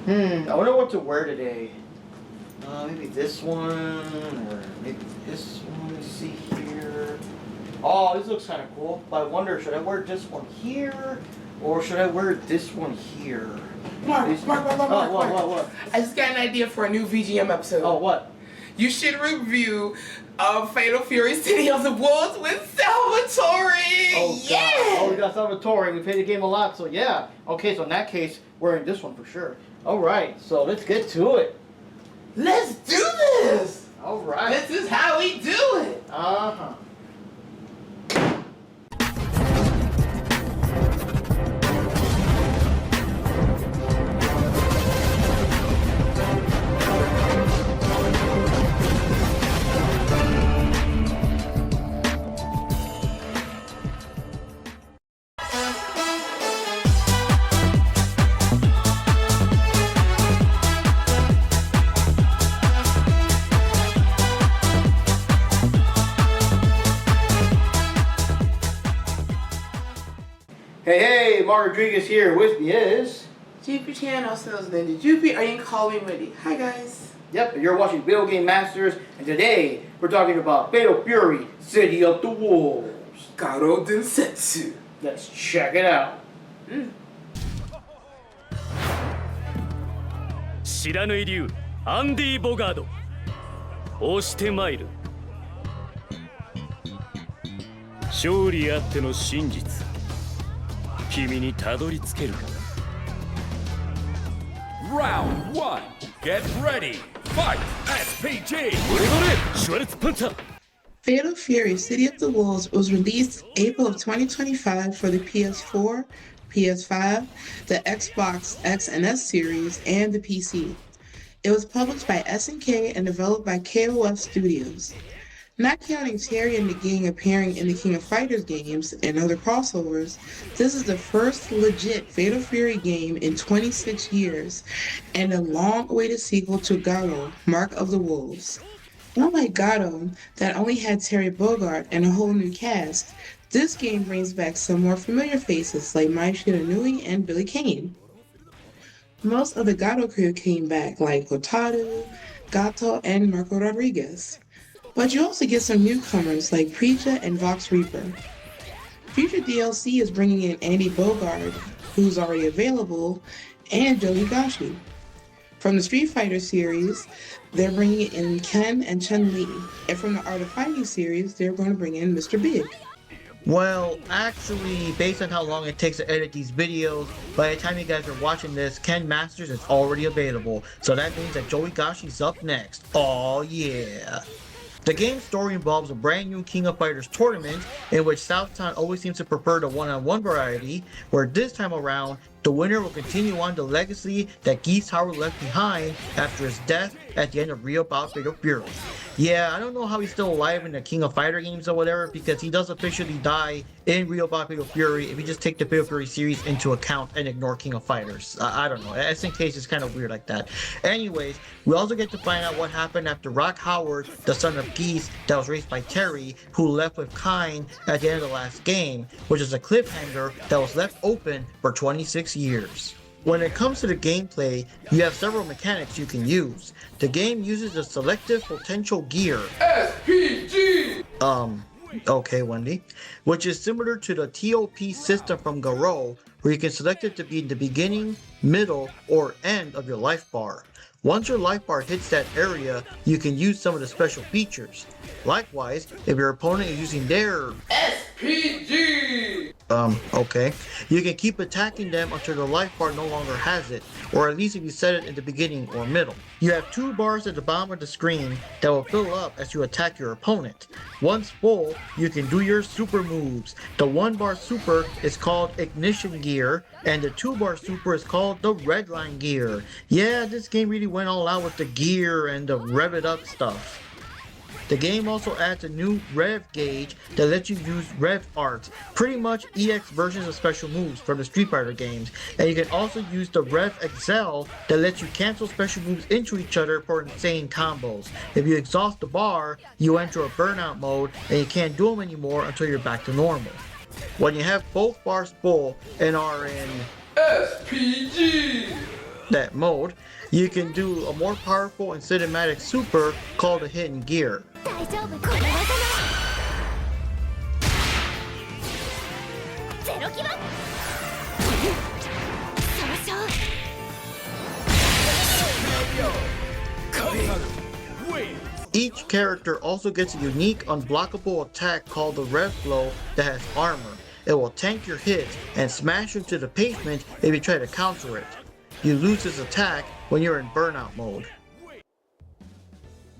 I wonder what to wear today. Maybe this one, or maybe this one. Let's see here. Oh, this looks kind of cool. But I wonder, should I wear this one here, or should I wear this one here? Mark. What? I just got an idea for a new VGM episode. Oh, what? You should review Fatal Fury City of the Wolves with Salvatore! Oh, yeah! God. Oh, we got Salvatore. We played the game a lot, so yeah. Okay, so in that case, we're in this one for sure. Alright, so let's get to it. Let's do this! Alright. This is how we do it! Uh-huh. Hey, Mark Rodriguez here. With me is... Jupi Chan, also known as Wendy Jupi, or you can call me Wendy. Hi guys. Yep, you're watching Video Game Masters, and today we're talking about Fatal Fury City of the Wolves. Garo Densetsu. Let's check it out. 知らぬ流アンディ・ボガード押してまいる勝利あっての真実君にたどり着けるか Round 1 Get ready Fight SPG 俺のねシュワルツパンツァー Fatal Fury City of the Wolves was released April of 2025 for the PS4, PS5, the Xbox X and S series, and the PC. It was published by SNK and developed by KOF Studios. Not counting Terry and the gang appearing in the King of Fighters games and other crossovers, this is the first legit Fatal Fury game in 26 years, and a long-awaited sequel to Garo, Mark of the Wolves. Unlike Garo, that only had Terry Bogard and a whole new cast, this game brings back some more familiar faces like Mai Shiranui and Billy Kane. Most of the Garo crew came back like Hotaru, Gato, and Marco Rodriguez. But you also get some newcomers like Preacher and Vox Reaper. Future DLC is bringing in Andy Bogard, who's already available, and Joe Higashi. From the Street Fighter series, they're bringing in Ken and Chun-Li. And from the Art of Fighting series, they're going to bring in Mr. Big. Well, actually, based on how long it takes to edit these videos, by the time you guys are watching this, Ken Masters is already available. So that means that Joey Gashi's up next. Oh yeah! The game's story involves a brand new King of Fighters tournament in which Southtown always seems to prefer the one-on-one variety, where this time around, the winner will continue on the legacy that Geese Howard left behind after his death at the end of Real Bout Fatal Fury. Yeah, I don't know how he's still alive in the King of Fighter games or whatever, because he does officially die in Real Bout Fatal Fury if you just take the Fatal Fury series into account and ignore King of Fighters. I don't know, SNK is kind of weird like that. Anyways, we also get to find out what happened after Rock Howard, the son of Geese that was raised by Terry, who left with Kine at the end of the last game, which is a cliffhanger that was left open for 26 years. When it comes to the gameplay, you have several mechanics you can use. The game uses the selective potential gear, SPG! Okay, Wendy, which is similar to the TOP system from Garo, where you can select it to be in the beginning, middle, or end of your life bar. Once your life bar hits that area, you can use some of the special features. Likewise, if your opponent is using their SPG! Okay, you can keep attacking them until the life bar no longer has it, or at least if you set it in the beginning or middle. You have two bars at the bottom of the screen that will fill up as you attack your opponent. Once full, you can do your super moves. The 1 bar super is called Ignition Gear, and the 2 bar super is called the Red Line Gear. Yeah, this game really went all out with the gear and the rev it up stuff. The game also adds a new rev gauge that lets you use rev art, pretty much EX versions of special moves from the Street Fighter games, and you can also use the rev excel that lets you cancel special moves into each other for insane combos. If you exhaust the bar, you enter a burnout mode and you can't do them anymore until you're back to normal. When you have both bars full and are in SPG! that mode, you can do a more powerful and cinematic super called a hidden gear. 大丈夫これはゼロキロそうそう Each character also gets a unique unblockable attack called the Rev Blow that has armor. It will tank your hits and smash you to the pavement if you try to counter it. You lose this attack when you're in burnout mode.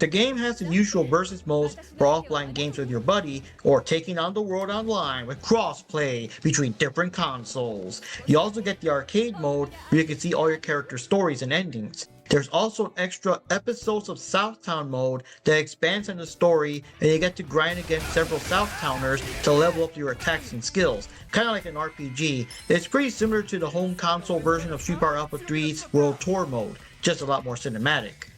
The game has the usual versus modes for offline games with your buddy or taking on the world online with crossplay between different consoles. You also get the arcade mode where you can see all your characters' stories and endings. There's also an extra Episodes of Southtown mode that expands on the story, and you get to grind against several Southtowners to level up your attacks and skills. Kind of like an RPG. It's pretty similar to the home console version of Super Alpha 3's World Tour mode, just a lot more cinematic.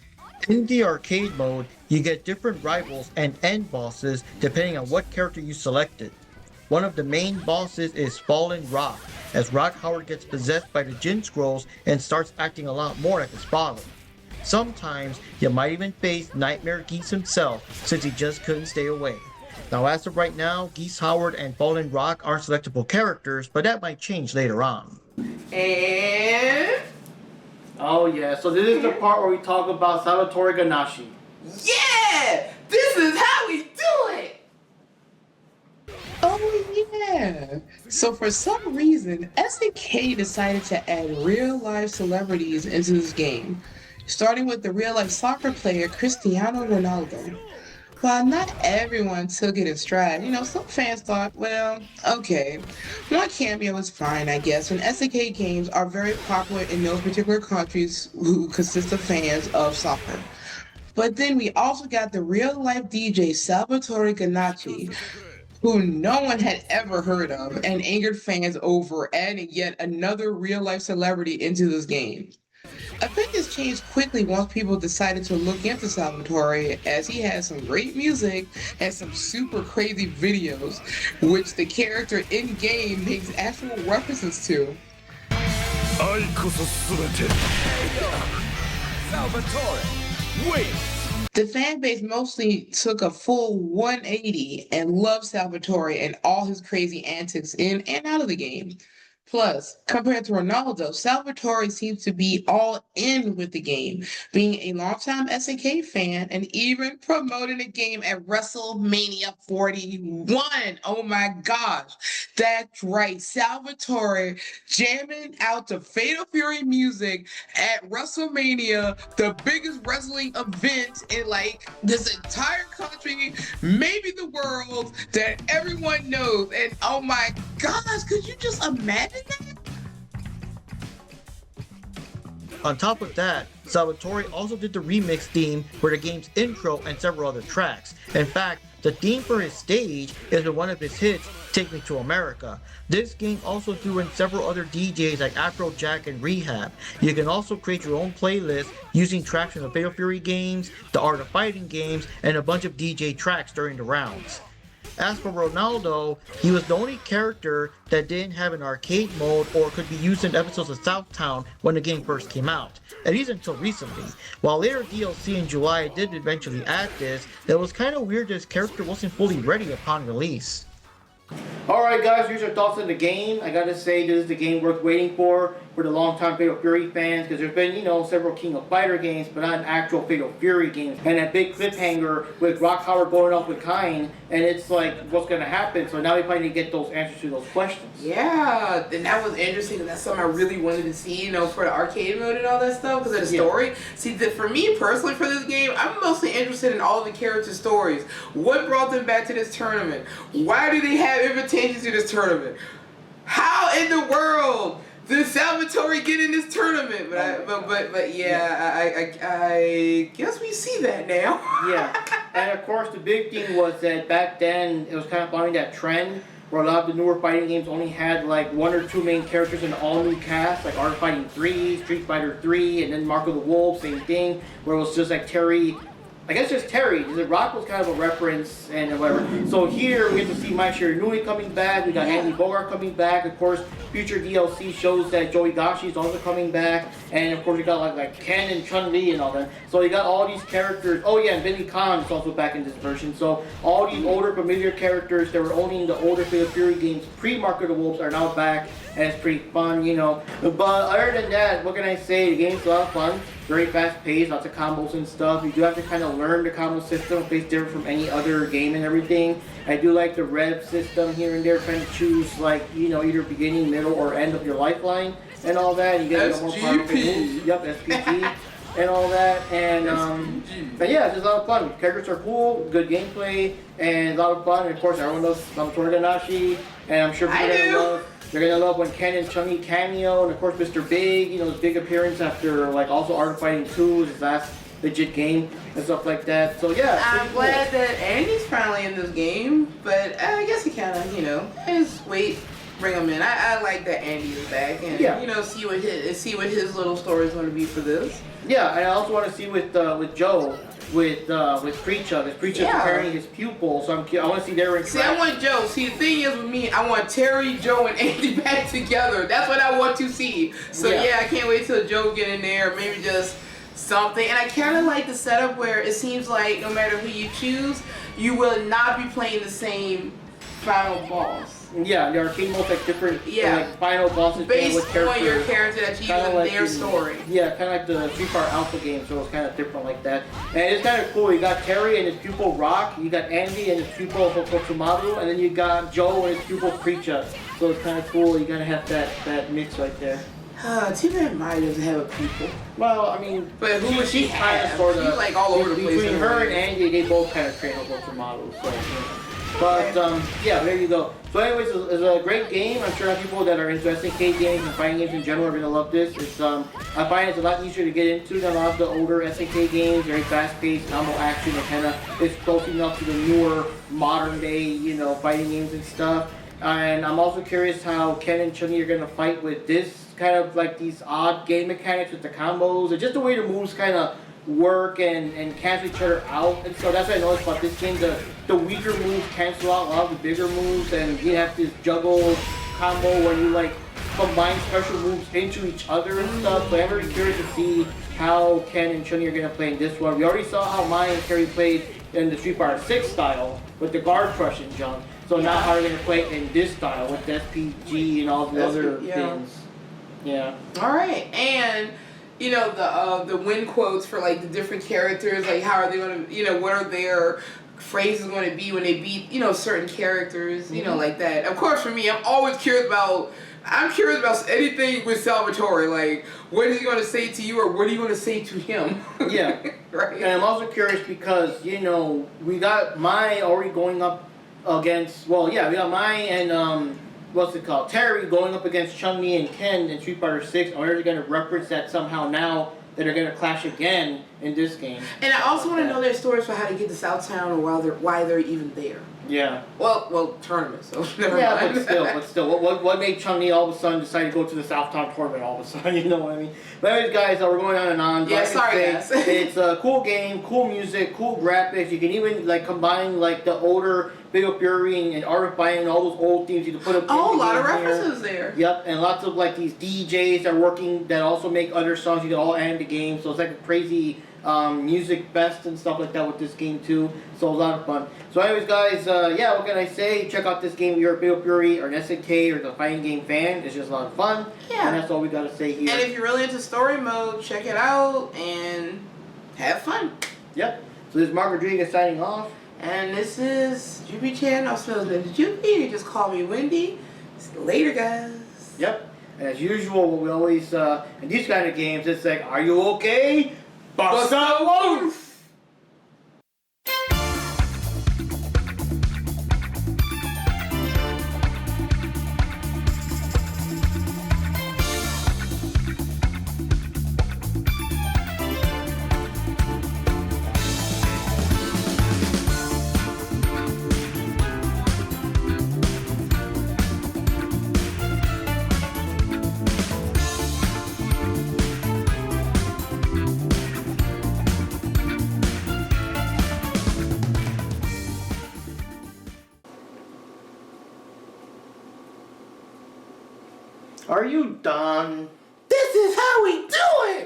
In the arcade mode, you get different rivals and end bosses depending on what character you selected. One of the main bosses is Fallen Rock, as Rock Howard gets possessed by the Jin Scrolls and starts acting a lot more like his father. Sometimes you might even face Nightmare Geese himself, since he just couldn't stay away. Now as of right now, Geese Howard and Fallen Rock aren't selectable characters, but that might change later on. And Oh yeah, so this is the part where we talk about Salvatore Ganacci. yeah, this is how we do it. Oh yeah. So for some reason, SNK decided to add real-life celebrities into this game, starting with the real-life soccer player Cristiano Ronaldo. While not everyone took it in stride, some fans thought, well, okay, one cameo is fine, I guess, and SNK games are very popular in those particular countries who consist of fans of soccer. But then we also got the real-life DJ Salvatore Ganacci, who no one had ever heard of, and angered fans over adding yet another real-life celebrity into this game. Opinions changed quickly once people decided to look into Salvatore, as he has some great music and some super crazy videos, which the character in-game makes actual references to. Salvatore, wait! The fan base mostly took a full 180 and loved Salvatore and all his crazy antics in and out of the game. Plus, compared to Ronaldo, Salvatore seems to be all in with the game, being a longtime SNK fan and even promoting the game at WrestleMania 41. Oh my gosh, that's right, Salvatore jamming out to Fatal Fury music at WrestleMania, the biggest wrestling event in this entire country, maybe the world, that everyone knows. And oh my gosh, could you just imagine that? On top of that, Salvatore also did the remix theme for the game's intro and several other tracks. In fact, the theme for his stage is one of his hits, Take Me to America. This game also threw in several other DJs like Afrojack and Rehab. You can also create your own playlist using tracks from the Fatal Fury games, the Art of Fighting games, and a bunch of DJ tracks during the rounds. As for Ronaldo, he was the only character that didn't have an arcade mode or could be used in episodes of Southtown when the game first came out, at least until recently. While later DLC in July did eventually add this, it was kind of weird this character wasn't fully ready upon release. Alright guys, here's our thoughts on the game. I gotta say this is the game worth waiting for the long-time Fatal Fury fans, because there's been, several King of Fighter games, but not an actual Fatal Fury game. And that big cliffhanger with Rock Howard going off with Kain, and it's like, what's gonna happen? So now we probably need to get those answers to those questions. Yeah, and that was interesting, and that's something I really wanted to see, for the arcade mode and all that stuff, because of the story. See, for me personally for this game, I'm mostly interested in all the character stories. What brought them back to this tournament? Why do they have invitations to this tournament? How in the world did Salvatore get in this tournament? But yeah, I guess we see that now. Yeah, and of course the big thing was that back then it was kind of following that trend where a lot of the newer fighting games only had one or two main characters in the all-new cast, like Art of Fighting 3, Street Fighter 3, and then Mark of the Wolf, same thing, where it was just like Terry. I guess just Terry. The Rock was kind of a reference and whatever. So here we get to see Mike Shiranui coming back. We got Andy Bogart coming back. Of course, future DLC shows that Joey Gashi is also coming back, and of course you got like Ken and Chun-Li and all that. So you got all these characters. Oh yeah, and Vinny Khan is also back in this version. So all these older familiar characters that were only in the older Fatal Fury games pre-marketables are now back, and it's pretty fun, you know. But other than that, what can I say? The game's a lot of fun. Very fast paced, lots of combos and stuff. You do have to kind of learn the combo system. It's different from any other game and everything. I do like the rev system here and there, trying to choose like, you know, either beginning, middle, or end of your lifeline and all that. You get more powerful moves. Yep, SPG and all that. And but yeah, it's just a lot of fun. Characters are cool, good gameplay, and a lot of fun. And of course, everyone loves Salvatore Ganacci, and I'm sure they're gonna love when Ken and Chun-Li cameo, and of course Mr. Big, you know, his big appearance after like also Art of Fighting 2, his last legit game and stuff like that. So yeah, I'm glad that Andy's finally in this game, but I guess he kind of, you know, just wait, bring him in. I like that Andy is back, and you know, see what his little story is going to be for this. Yeah, and I also want to see with Joe. With Preacher, because Preacher's apparently his pupil, so I want to see their interaction. See, I want Joe. See, the thing is with me, I want Terry, Joe, and Andy back together. That's what I want to see. So yeah, I can't wait till Joe get in there, maybe just something. And I kind of like the setup where it seems like no matter who you choose, you will not be playing the same final boss. Yeah, the arcade mode's like different, like final bosses based on your character that you use in like their story. Yeah, kind of like the 3-part Alpha game, so it's kind of different like that. And it's kind of cool. You got Terry and his pupil Rock, you got Andy and his pupil Hokumaru, and then you got Joe and his pupil Preacher. So it's kind of cool. You gotta have that mix right there. Too bad Maya doesn't have a pupil. Well, I mean, but who would she kind of sort of she's like all over the place. Between her and Andy, they both kind of train Hokumaru. So. But yeah, there you go. So anyways, it's a great game. I'm sure people that are interested in SNK games and fighting games in general are going to love this. It's I find it's a lot easier to get into than a lot of the older SNK games. Very fast-paced, combo action, and kind of it's close enough to the newer, modern-day, you know, fighting games and stuff. And I'm also curious how Ken and Chun-Li are going to fight with this kind of like these odd game mechanics with the combos and just the way the moves kind of work and cancel each other out. And so that's what I noticed about this game. The weaker moves cancel out a lot of the bigger moves, and you have this juggle combo where you like combine special moves into each other and stuff. So I'm very curious to see how Ken and Chun-Li are going to play in this one. We already saw how Maya and Terry played in the Street Fighter 6 style with the guard crushing jump. So now how are they going to play in this style with the SPG and all the other things? Yeah. Alright, and you know, the win quotes for like the different characters, like how are they going to, you know, what are their phrases going to be when they beat, you know, certain characters, you know, like that. Of course, for me, I'm always curious about anything with Salvatore. Like, what is he going to say to you, or what are you going to say to him? Yeah. Right. And I'm also curious because, you know, we got Mai already going up against, we got Mai and, Terry going up against Chun-Li and Ken in Street Fighter 6. And they're going to reference that somehow now that are going to clash again in this game. And I also want to know their stories for how to get to Southtown or why they're even there. Yeah. Well, tournament, so never mind. But still, what made Chun-Li all of a sudden decide to go to the Southtown tournament all of a sudden, you know what I mean? But anyways, guys, we're going on and on. Yeah, sorry, guys. It's a cool game, cool music, cool graphics. You can even, like, combine, like, the older Fatal Fury and Art of Fighting and all those old themes you can put up. Oh, a lot of references there. Yep, and lots of, like, these DJs that are working that also make other songs you can all add in the game. So it's like a crazy music fest and stuff like that with this game too. So a lot of fun. So anyways, guys, what can I say? Check out this game if you're a Fatal Fury or an SNK or the fighting game fan. It's just a lot of fun. Yeah. And that's all we got to say here. And if you're really into story mode, check it out and have fun. Yep. So this is Mark Rodriguez signing off. And this is Juby Chan, also known as Juby. You just call me Wendy. Later, guys. Yep. And as usual, we always, in these kind of games, it's like, are you okay? Bust a wolf! Are you done? This is how we do it!